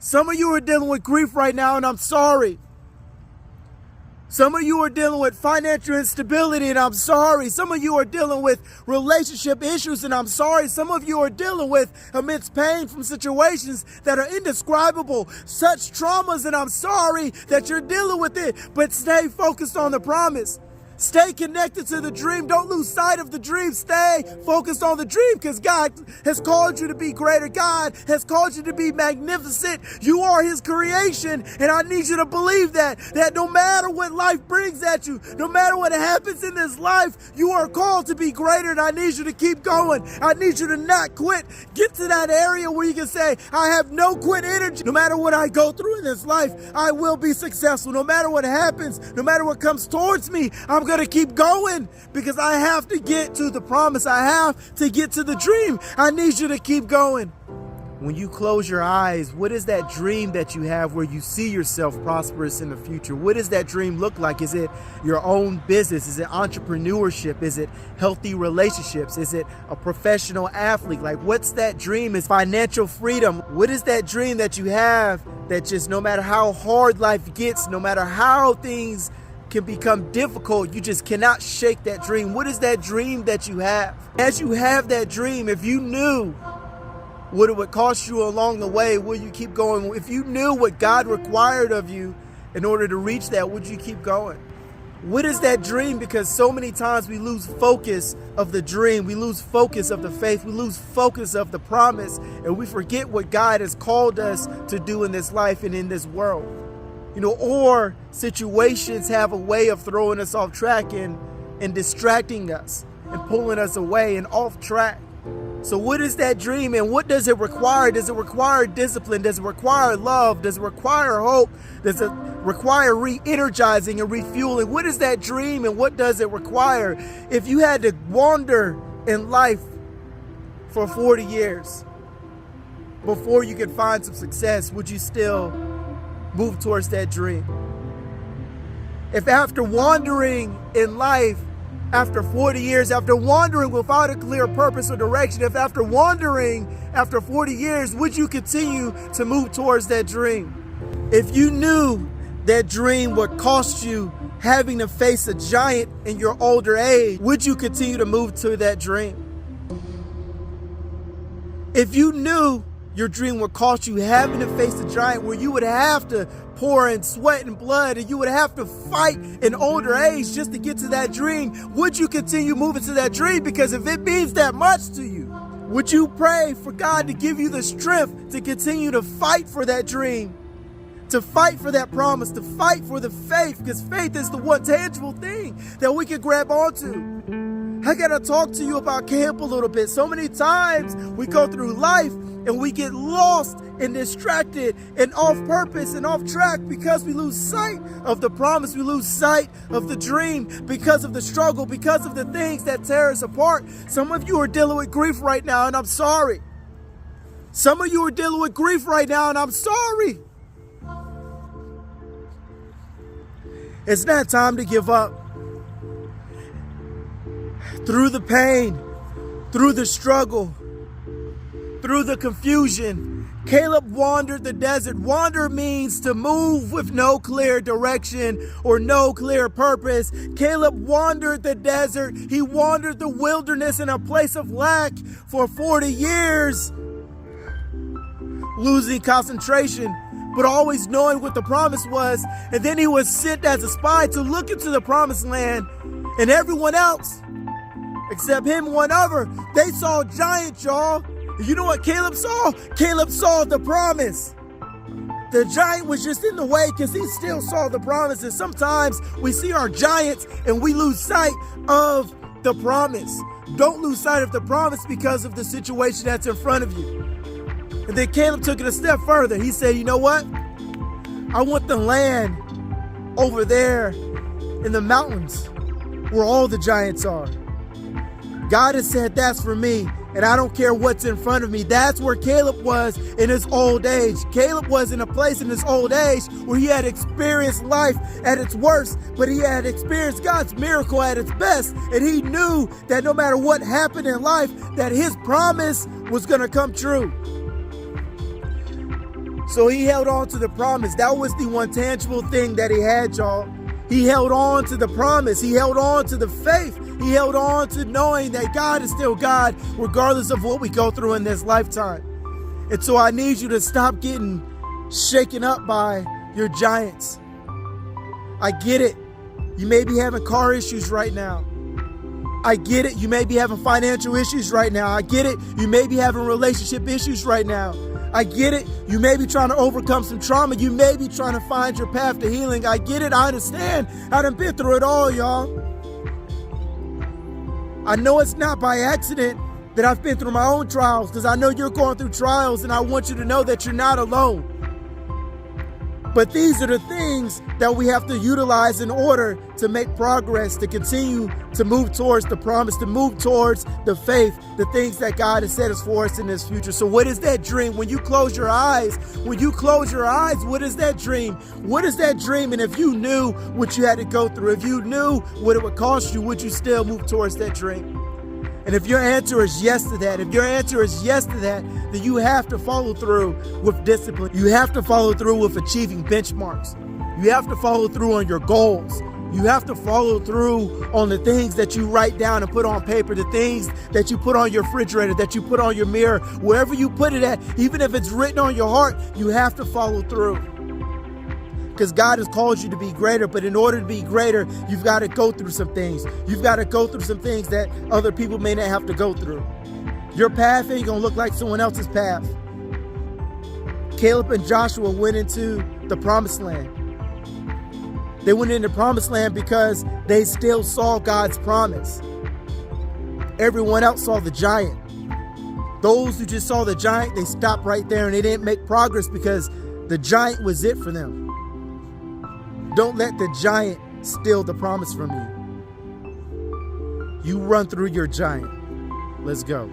Some of you are dealing with grief right now, and I'm sorry. Some of you are dealing with financial instability, and I'm sorry. Some of you are dealing with relationship issues, and I'm sorry. Some of you are dealing with immense pain from situations that are indescribable, such traumas, and I'm sorry that you're dealing with it. But stay focused on the promise. Stay connected to the dream. Don't lose sight of the dream. Stay focused on the dream, because God has called you to be greater. God has called you to be magnificent. You are His creation, and I need you to believe that no matter what life brings at you, no matter what happens in this life, you are called to be greater, and I need you to keep going. I need you to not quit. Get to that area where you can say, I have no quit energy. No matter what I go through in this life, I will be successful. No matter what happens, no matter what comes towards me, I'm going to keep going, because I have to get to the promise. I have to get to the dream. I need you to keep going. When you close your eyes, what is that dream that you have where you see yourself prosperous in the future? What does that dream look like? Is it your own business? Is it entrepreneurship? Is it healthy relationships? Is it a professional athlete? Like, what's that dream? Is financial freedom? What is that dream that you have that just no matter how hard life gets, no matter how things can become difficult, you just cannot shake that dream? What is that dream that you have? As you have that dream, if you knew what it would cost you along the way, will you keep going? If you knew what God required of you in order to reach that, would you keep going? What is that dream? Because so many times we lose focus of the dream. We lose focus of the faith. We lose focus of the promise, and we forget what God has called us to do in this life and in this world. Or situations have a way of throwing us off track and distracting us and pulling us away and off track. So what is that dream, and what does it require? Does it require discipline? Does it require love? Does it require hope? Does it require re-energizing and refueling? What is that dream, and what does it require? If you had to wander in life for 40 years before you could find some success, would you still move towards that dream? If after wandering in life, after 40 years, after wandering without a clear purpose or direction, if after wandering after 40 years, would you continue to move towards that dream? If you knew that dream would cost you having to face a giant in your older age, would you continue to move to that dream? If you knew your dream would cost you having to face a giant where you would have to pour in sweat and blood, and you would have to fight in older age just to get to that dream, would you continue moving to that dream? Because if it means that much to you, would you pray for God to give you the strength to continue to fight for that dream, to fight for that promise, to fight for the faith? Because faith is the one tangible thing that we can grab onto. I gotta talk to you about camp a little bit. So many times we go through life and we get lost and distracted and off purpose and off track because we lose sight of the promise. We lose sight of the dream because of the struggle, because of the things that tear us apart. Some of you are dealing with grief right now, and I'm sorry. Some of you are dealing with grief right now, and I'm sorry. It's not time to give up. Through the pain, through the struggle, through the confusion, Caleb wandered the desert. Wander means to move with no clear direction or no clear purpose. Caleb wandered the desert. He wandered the wilderness in a place of lack for 40 years, losing concentration, but always knowing what the promise was. And then he was sent as a spy to look into the promised land, and everyone else, except him, one other, they saw a giant, y'all. You know what Caleb saw? Caleb saw the promise. The giant was just in the way because he still saw the promise. And sometimes we see our giants and we lose sight of the promise. Don't lose sight of the promise because of the situation that's in front of you. And then Caleb took it a step further. He said, you know what? I want the land over there in the mountains where all the giants are. God has said that's for me, and I don't care what's in front of me. That's where Caleb was in his old age. Caleb was in a place in his old age where he had experienced life at its worst, but he had experienced God's miracle at its best, and he knew that no matter what happened in life, that his promise was going to come true. So he held on to the promise. That was the one tangible thing that he had, y'all. He held on to the promise. He held on to the faith. He held on to knowing that God is still God, regardless of what we go through in this lifetime. And so I need you to stop getting shaken up by your giants. I get it. You may be having car issues right now. I get it. You may be having financial issues right now. I get it. You may be having relationship issues right now. I get it. You may be trying to overcome some trauma. You may be trying to find your path to healing. I get it. I understand. I done been through it all, y'all. I know it's not by accident that I've been through my own trials, because I know you're going through trials, and I want you to know that you're not alone. But these are the things that we have to utilize in order to make progress, to continue to move towards the promise, to move towards the faith, the things that God has set us for us in this future. So what is that dream? When you close your eyes, what is that dream? What is that dream? And if you knew what you had to go through, if you knew what it would cost you, would you still move towards that dream? And if your answer is yes to that, then you have to follow through with discipline. You have to follow through with achieving benchmarks. You have to follow through on your goals. You have to follow through on the things that you write down and put on paper, the things that you put on your refrigerator, that you put on your mirror, wherever you put it at, even if it's written on your heart, you have to follow through. Because God has called you to be greater, but in order to be greater, you've got to go through some things. You've got to go through some things that other people may not have to go through. Your path ain't going to look like someone else's path. Caleb and Joshua went into the promised land. They went into the promised land because they still saw God's promise. Everyone else saw the giant. Those who just saw the giant, they stopped right there and they didn't make progress because the giant was it for them. Don't let the giant steal the promise from you. You run through your giant. Let's go.